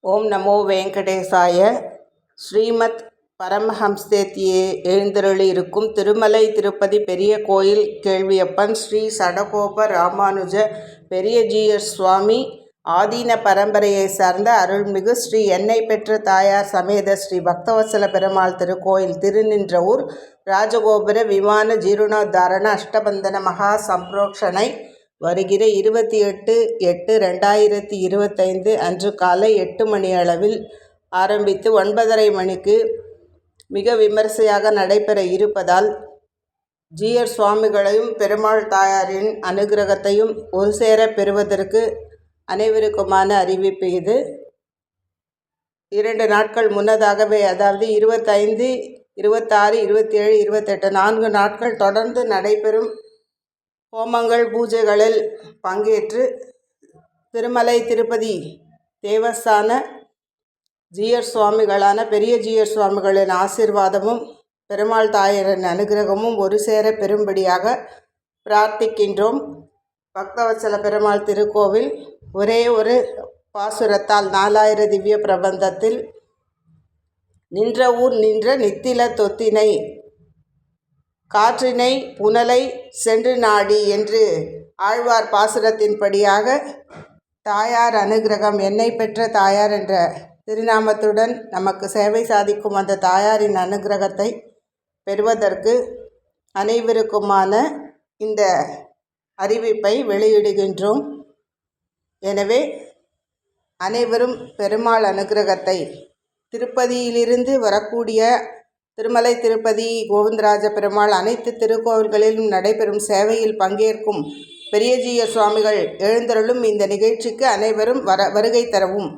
ஓம் நமோ வெங்கடேசாய. ஸ்ரீமத் பரமஹம்சதேத்தியே எழுந்தருளி இருக்கும் திருமலை திருப்பதி பெரிய கோயில் கேள்வியப்பன் ஸ்ரீ சடகோப ராமானுஜ பெரியஜீயர் சுவாமி ஆதீன பரம்பரையை சார்ந்த அருள்மிகு ஸ்ரீ எண்ணெய் பெற்ற தாயார் சமேத ஸ்ரீ பக்தவத்சல பெருமாள் திருக்கோயில் திருநின்றவூர் ராஜகோபுர விமான ஜீர்ணோத்தாரண அஷ்டபந்தன மகா சம்பிரோக்ஷனை வருகிற 28/8/2025 அன்று காலை 8 மணி அளவில் ஆரம்பித்து 9:30 மணிக்கு மிக விமரிசையாக நடைபெற இருப்பதால் ஜீயர் சுவாமிகளையும் பெருமாள் தாயாரின் அனுகிரகத்தையும் ஒரு சேர பெறுவதற்கு அனைவருக்குமான அறிவிப்பு இது. 2 நாட்கள் முன்னதாகவே, அதாவது 25, 26, 27, 28 4 நாட்கள் தொடர்ந்து நடைபெறும் ஹோமங்கள் பூஜைகளில் பங்கேற்று திருமலை திருப்பதி தேவஸ்தான ஜீயர் சுவாமிகளான பெரிய ஜீயர் சுவாமிகளின் ஆசீர்வாதமும் பெருமாள் தாயாரின் அனுகிரகமும் ஒரு சேர பெறும்படியாக பிரார்த்திக்கின்றோம். பக்தவத்சல பெருமாள் திருக்கோவில் ஒரே ஒரு பாசுரத்தால் 4000 திவ்ய பிரபந்தத்தில் நின்ற ஊர் நின்ற நித்தில தொத்தினை காற்றினை புனலை சென்று நாடி என்று ஆழ்வார் பாசுரத்தின்படியாக தாயார் அனுகிரகம், எண்ணெய் பெற்ற தாயார் என்ற திருநாமத்துடன் நமக்கு சேவை சாதிக்கும் அந்த தாயாரின் அனுகிரகத்தை பெறுவதற்கு அனைவருக்குமான இந்த அறிவிப்பை வெளியிடுகின்றோம். எனவே அனைவரும் பெருமாள் அனுகிரகத்தை, திருப்பதியிலிருந்து வரக்கூடிய திருமலை திருப்பதி கோவிந்தராஜ பெருமாள் அனைத்து திருக்கோவில்களிலும் நடைபெறும் சேவையில் பங்கேற்கும் பெரியஜீயர் சுவாமிகள் எழுந்தருளும் இந்த நிகழ்ச்சிக்கு அனைவரும் வருகை தரவும்.